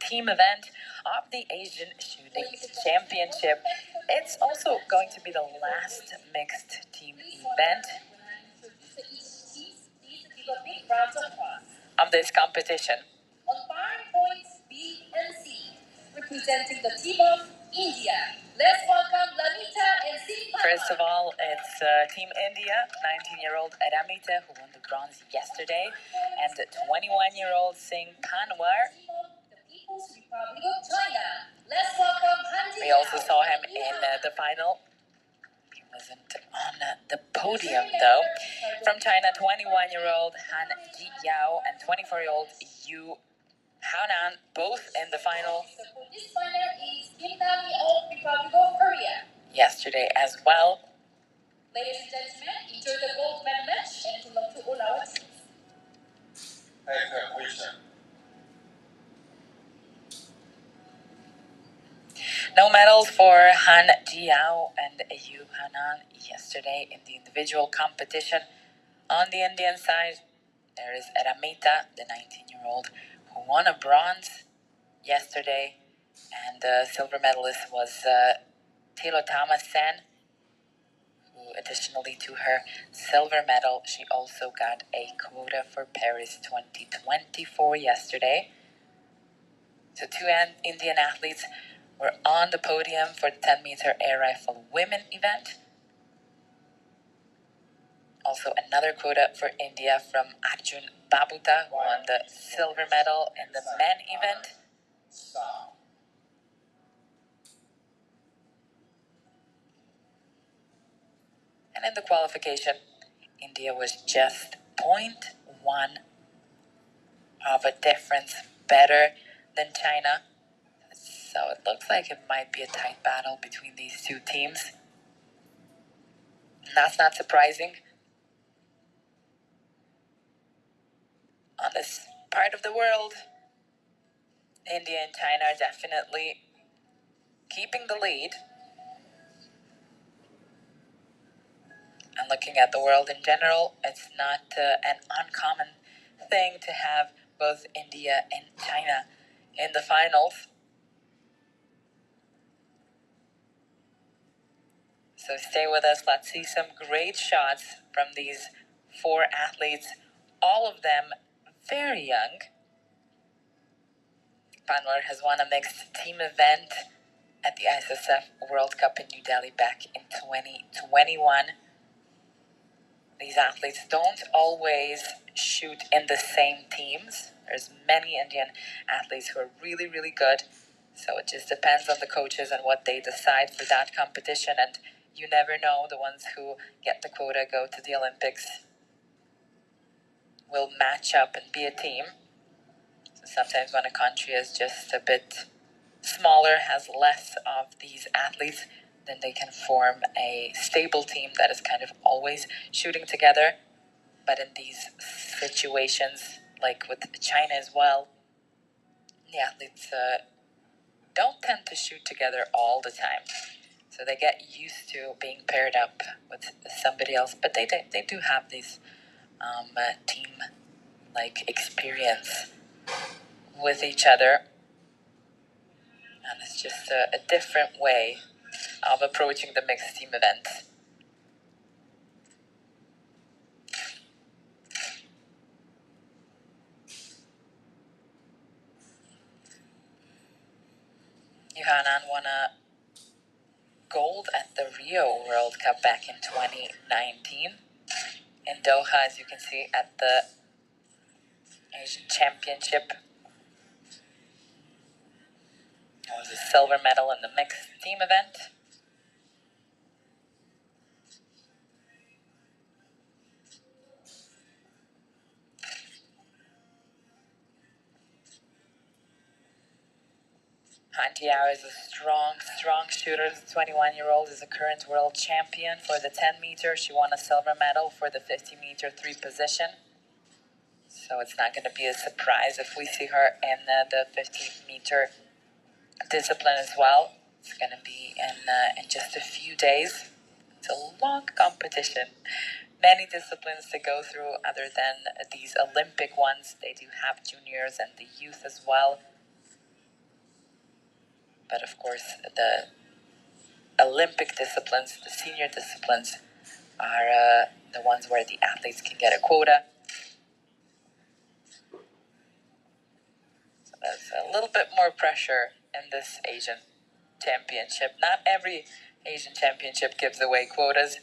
team event of the Asian Shooting Championship. It's also going to be the last mixed team event of this competition. On par points B and C, representing the team of India. Let's welcome Lamita and Singh. First of all, it's Team India, 19-year-old Aramita, who won the bronze yesterday, and 21-year-old Singh Panwar. The People's Republic of China. Let's welcome Han Ji. We also saw him in the final. He wasn't on the podium, though. From China, 21-year-old Han Ji Yao and 24-year-old Yu Haonan, both in the final. This winner is Kim Nami of Republic of Korea. Yesterday as well. Ladies and gentlemen, enjoy the gold medal match and good luck to all our teams. No medals for Han Jiao and Yu Hanan yesterday in the individual competition. On the Indian side, there is Ramita, the 19-year-old, who won a bronze yesterday, and the silver medalist was Tilotama Sen, who additionally to her silver medal, she also got a quota for Paris 2024 yesterday. So two Indian athletes were on the podium for the 10-meter air rifle women event. Also another quota for India from Arjun Babuta, who won the silver medal in the men event. And in the qualification, India was just 0.1 of a difference better than China. So it looks like it might be a tight battle between these two teams. And that's not surprising. On this part of the world, India and China are definitely keeping the lead. And looking at the world in general, it's not an uncommon thing to have both India and China in the finals. So stay with us. Let's see some great shots from these four athletes, all of them very young. Panwar has won a mixed team event at the ISSF World Cup in New Delhi back in 2021. These athletes don't always shoot in the same teams. There's many Indian athletes who are really, really good. So it just depends on the coaches and what they decide for that competition. And you never know, the ones who get the quota go to the Olympics will match up and be a team. So sometimes when a country is just a bit smaller, has less of these athletes, then they can form a stable team that is kind of always shooting together. But in these situations, like with China as well, the athletes don't tend to shoot together all the time. So they get used to being paired up with somebody else, but they do have these team-like experience with each other. And it's just a different way of approaching the mixed team events. Yohanan won a gold at the Rio World Cup back in 2019. In Doha, as you can see, at the Asian Championship. It was a silver medal in the mixed team event. Han Jiao is a strong shooter. The 21-year-old is a current world champion for the 10-meter. She won a silver medal for the 50-meter three position. So it's not going to be a surprise if we see her in the 50-meter discipline as well. It's going to be in just a few days. It's a long competition. Many disciplines to go through other than these Olympic ones. They do have juniors and the youth as well. But of course, the Olympic disciplines, the senior disciplines, are the ones where the athletes can get a quota. So there's a little bit more pressure in this Asian championship. Not every Asian championship gives away quotas.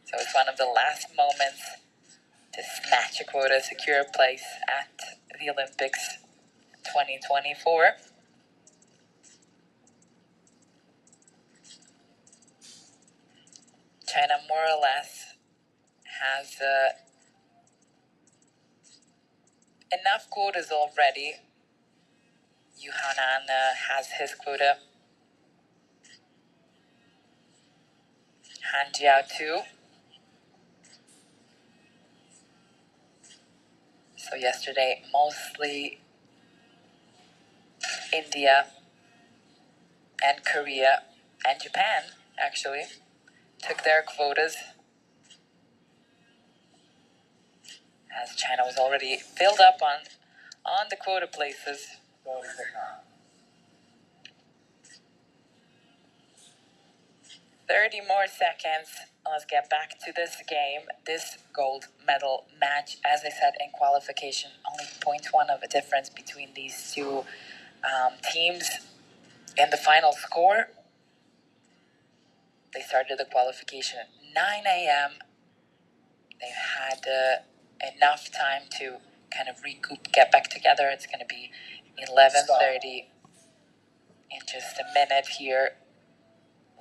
So it's one of the last moments to snatch a quota, secure a place at the Olympics 2024. China more or less has enough quotas already. Yu Hanan has his quota. Han Jiao too. So yesterday, mostly India and Korea and Japan, actually, took their quotas, as China was already filled up on the quota places. 30 more seconds. Let's get back to this game, this gold medal match. As I said, in qualification, only 0.1 of a difference between these two teams. In the final score, they started the qualification at 9 a.m. They had enough time to kind of recoup, get back together. It's going to be 11:30 in just a minute here,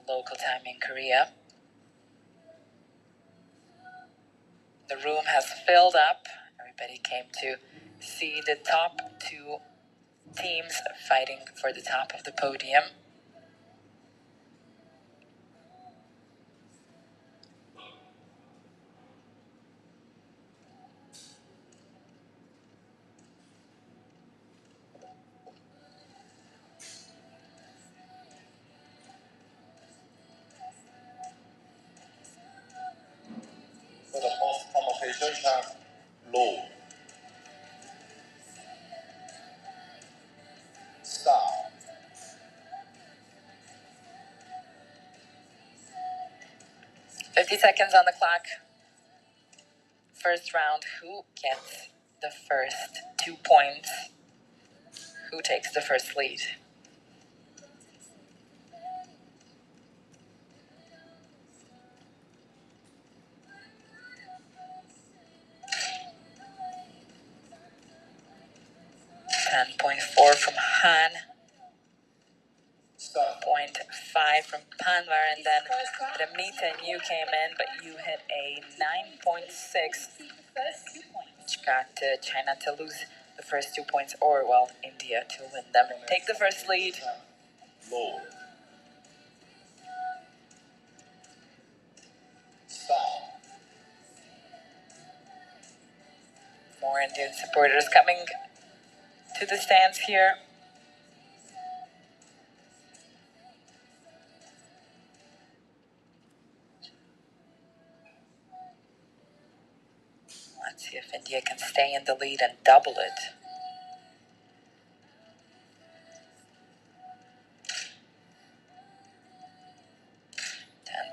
local time in Korea. The room has filled up. Everybody came to see the top two teams fighting for the top of the podium. For the post convocation chart, low. Stop. 50 seconds on the clock. First round, who gets the first 2 points? Who takes the first lead? .4 from Han. Stop. 0.5 from Panvar, and then Ramita and you came in, but you hit a 9.6, which got China to lose the first 2 points, or, well, India to win them. Take the first lead. Low. Stop. More Indian supporters coming to the stands here. Let's see if India can stay in the lead and double it.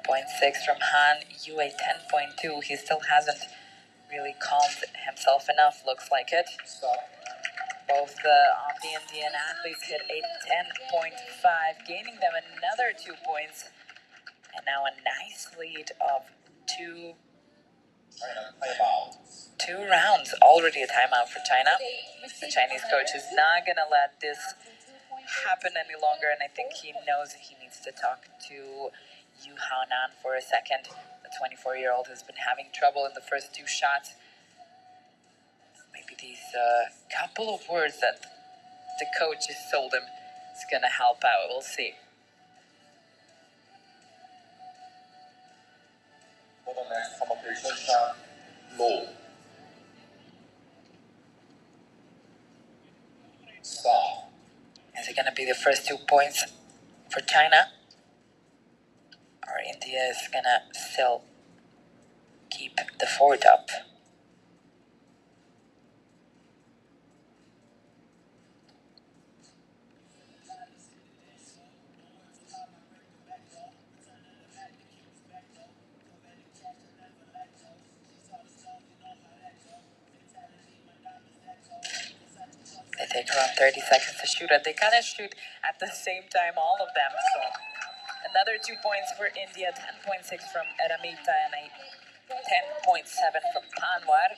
10.6 from Han, UA 10.2. He still hasn't really calmed himself enough, looks like it. Stop. Both of the Indian athletes hit a 10.5, gaining them another 2 points. And now a nice lead of two rounds. Already a timeout for China. The Chinese coach is not going to let this happen any longer, and I think he knows he needs to talk to Yu Haonan for a second. The 24-year-old has been having trouble in the first two shots. Maybe these couple of words that the coach has told him is going to help out. We'll see. For the next convocation chart, low. Stop. Is it going to be the first 2 points for China? Or India is going to still keep the fort up? take around 30 seconds to shoot, and they kind of shoot at the same time, all of them. So another 2 points for India, 10.6 from Aramita and 10.7 from Panwar.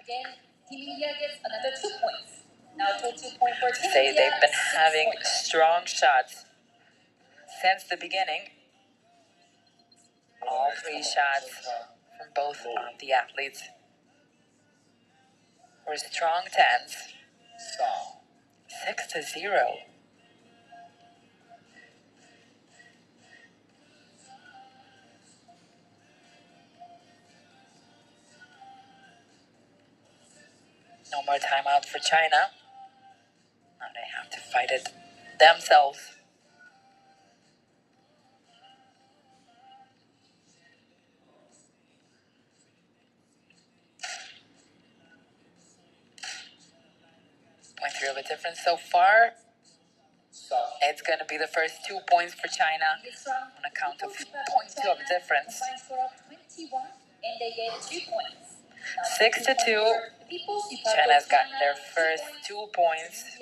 Again, Team India gets another 2 points. Now to 2 point for Team Say India. they've been having strong shots since the beginning. All 3 shots from both of the athletes were strong 10s. 6-0. No more timeout for China. Now they have to fight it themselves. Point three of a difference so far. It's going to be the first 2 points for China on account of 0.2 of difference. 6-2. China's got their first 2 points.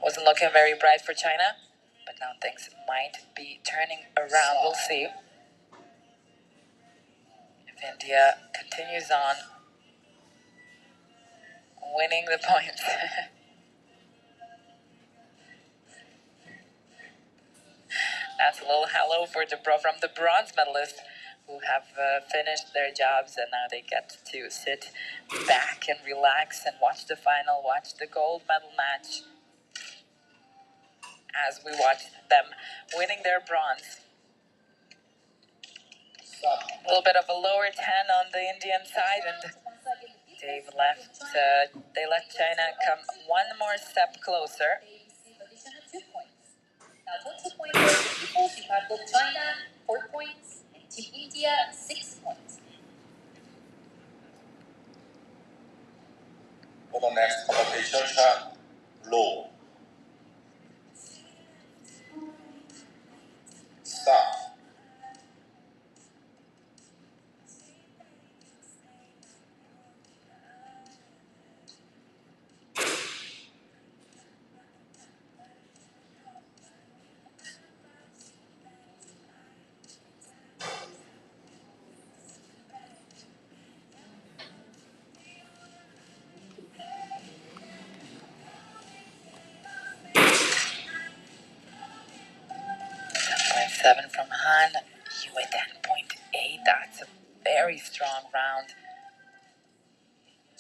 Wasn't looking very bright for China, but now things might be turning around. We'll see if India continues on winning the points. That's a little hello from the bronze medalists who have finished their jobs, and now they get to sit back and relax and watch the final, watch the gold medal match as we watch them winning their bronze. A little bit of a lower 10 on the Indian side, and they let China come one more step closer. Now, 2 points for the people. We have both China, 4 points, and Team India, 6 points. For the next competition, low. Start. .7 from Han, you at 10.8. That's a very strong round.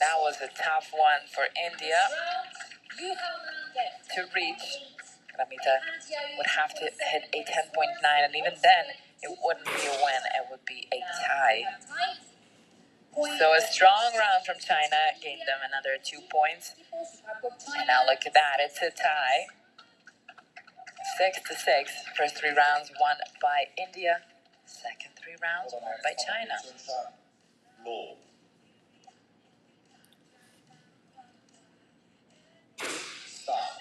That was a tough one for India to reach. Ramita would have to hit a 10.9, and even then, it wouldn't be a win, it would be a tie. So a strong round from China gained them another 2 points. And now look at that, it's a tie. 6-6. First 3 rounds won by India. Second 3 rounds won by China. Low. Start.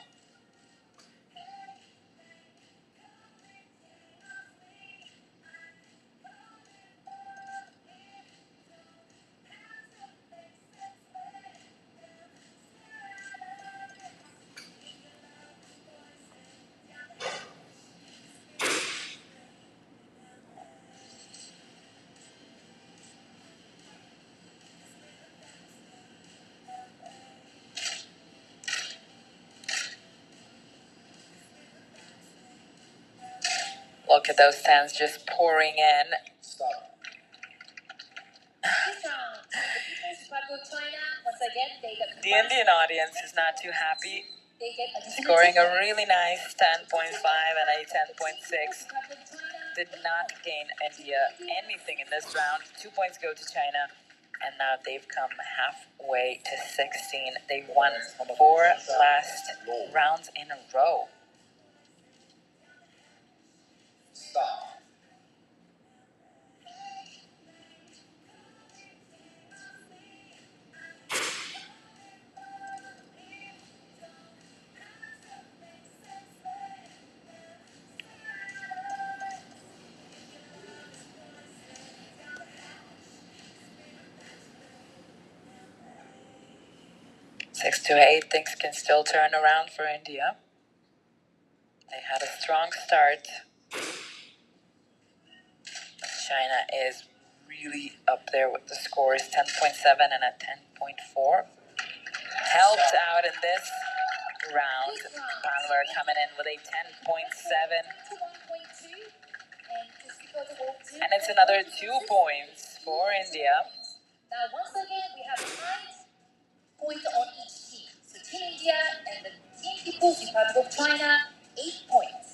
Look at those 10s just pouring in. Start. The Indian audience is not too happy, scoring a really nice 10.5 and a 10.6. Did not gain India anything in this round. 2 points go to China, and now they've come halfway to 16. They've won 4 last rounds in a row. Start. 6-8, things can still turn around for India. They had a strong start. China is really up there with the scores, 10.7 and a 10.4. Helped out in this round. Panvar coming in with a 10.7. And it's another 2 points for India. Now, once again, we have 9 points on each team. So Team India and the Team People's Republic of China, 8 points.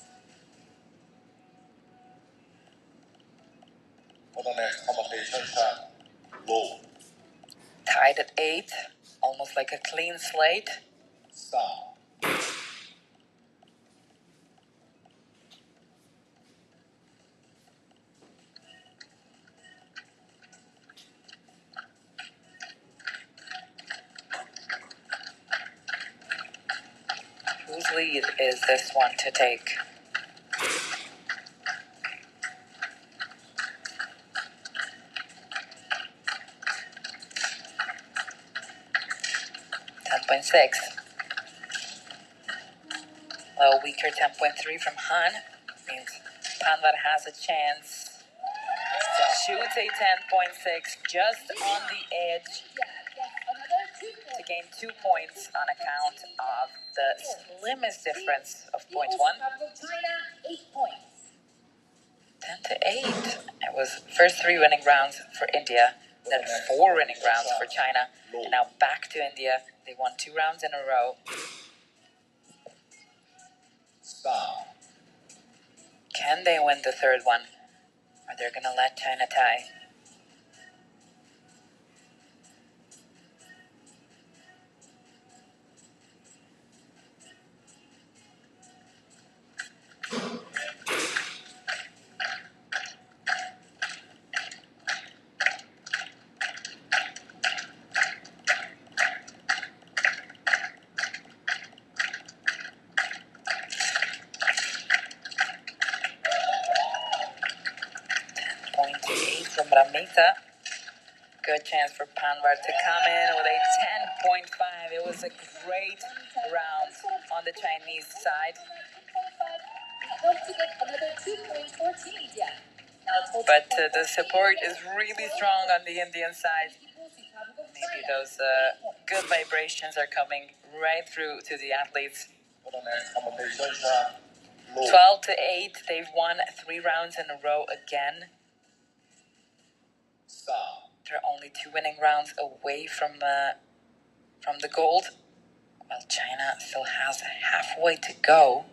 For the next competition chart, low. Tied at 8, almost like a clean slate. Start. Whose lead is this one to take? A little weaker 10.3 from Han. Means Panvar has a chance to shoot a 10.6 just on the edge to gain 2 points on account of the slimmest difference of 0.1. 10-8. It was first 3 winning rounds for India, then 4 winning rounds for China, and now back to India. They won 2 rounds in a row. Start. Can they win the 3rd one? Or they're gonna let China tie? From Ramita. Good chance for Panvar to come in with a 10.5. It was a great round on the Chinese side. But the support is really strong on the Indian side. Maybe those good vibrations are coming right through to the athletes. 12-8. They've won 3 rounds in a row again. They're only 2 winning rounds away from the gold. Well, China still has halfway to go.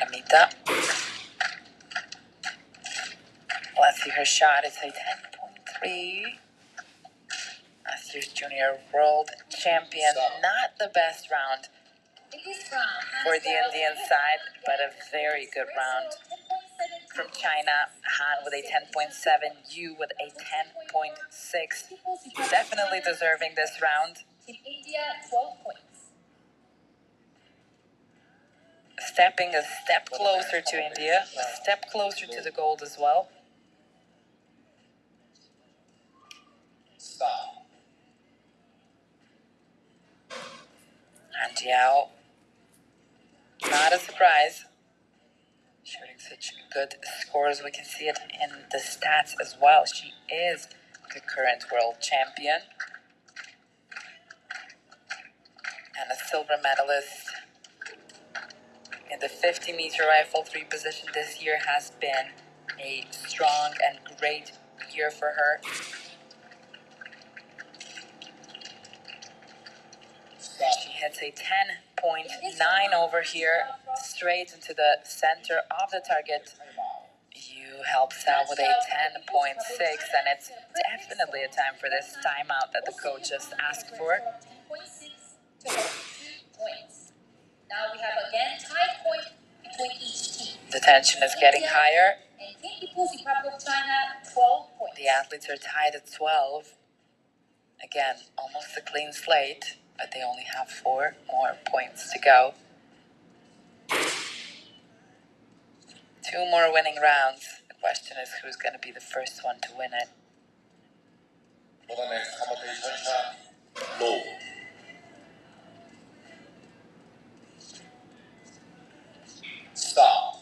Amita. Let's see her shot. It's a 10.3. Last year's junior world champion. Not the best round for the Indian side, but a very good round from China. Han with a 10.7, Yu with a 10.6. Definitely deserving this round. Team India, 12 points. Stepping a step closer to India, a step closer to the gold as well. And Yao, not a surprise. Shooting such good scores, we can see it in the stats as well. She is the current world champion. And a silver medalist in the 50-meter rifle 3 position this year. Has been a strong and great year for her. She hits a 10.9 over here, straight into the center of the target. Yu helps out with a 10.6, and it's definitely a time for this timeout that the coach just asked for. 10.6 to 2 points. Now we have again 5 points between each team. The tension is getting higher. And People's Republic of China, 12 points. The athletes are tied at 12. Again, almost a clean slate, but they only have 4 more points to go. 2 more winning rounds. The question is who's going to be the first one to win it. For the next competition, low. Stop.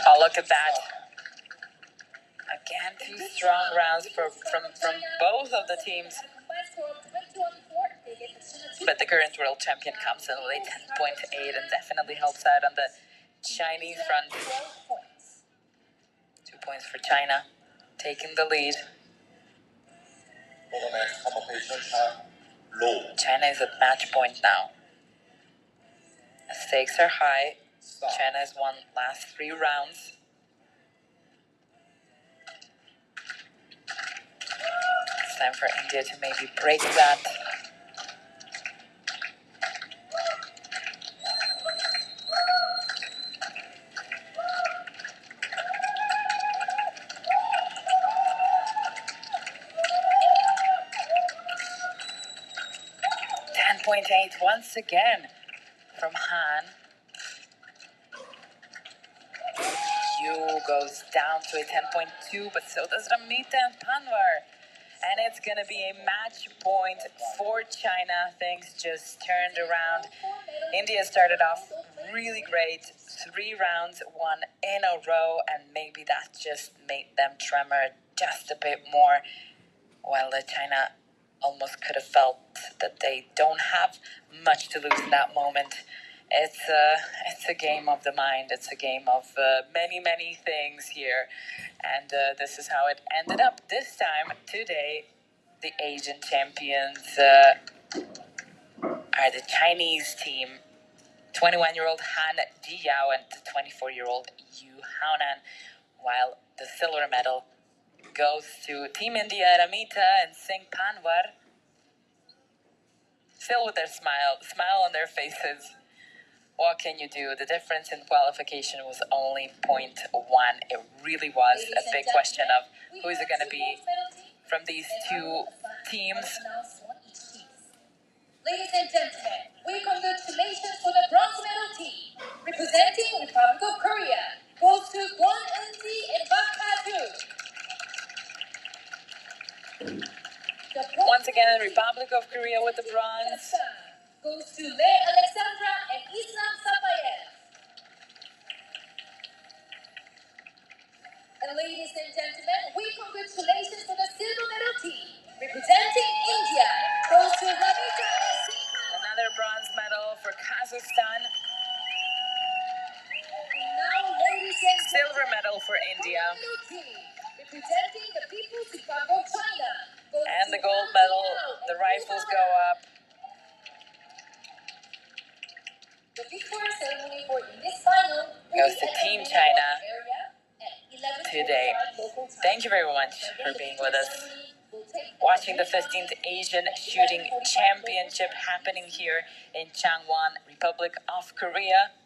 Oh, look at that. Again, 2 strong rounds from both of the teams. But the current world champion comes in late 10.8 and definitely helps out on the Chinese front. 2 points for China, taking the lead. For the next competition, low. China is at match point now. The stakes are high. China has won last 3 rounds. It's time for India to maybe break that. Once again from Han. Yu goes down to a 10.2, but so does Ramita and Panvar. And it's going to be a match point for China. Things just turned around. India started off really great. 3 rounds, 1 in a row, and maybe that just made them tremor just a bit more. While China almost could have felt that they don't have much to lose in that moment. It's a game of the mind. It's a game of many things here. And this is how it ended up. This time, today, the Asian champions are the Chinese team. 21-year-old Han Jiyao and 24-year-old Yu Haonan. While the silver medal goes to Team India, Ramita and Singh Panwar. Still with their smile on their faces. What can you do? The difference in qualification was only 0.1. It really was a big question of who is it going to be from these 2 teams. Ladies and gentlemen, we congratulations for the bronze medal team. Representing Republic of Korea, goes to Kwon Eun-ji and Park Ha-joo. Once again, Republic of Korea with the bronze. Goes to Lei Alexandra and Islam Sabayev. And ladies and gentlemen, we congratulations for the silver medal team. Representing India, goes to Ramita and Singh. Another bronze medal for Kazakhstan. Now, ladies and Silver medal for India. Representing the People's Republic of China. And the gold medal, the rifles go up. The victory ceremony for this final goes to Team China today. Thank you very much for being with us. Watching the 15th Asian Shooting Championship happening here in Changwon, Republic of Korea.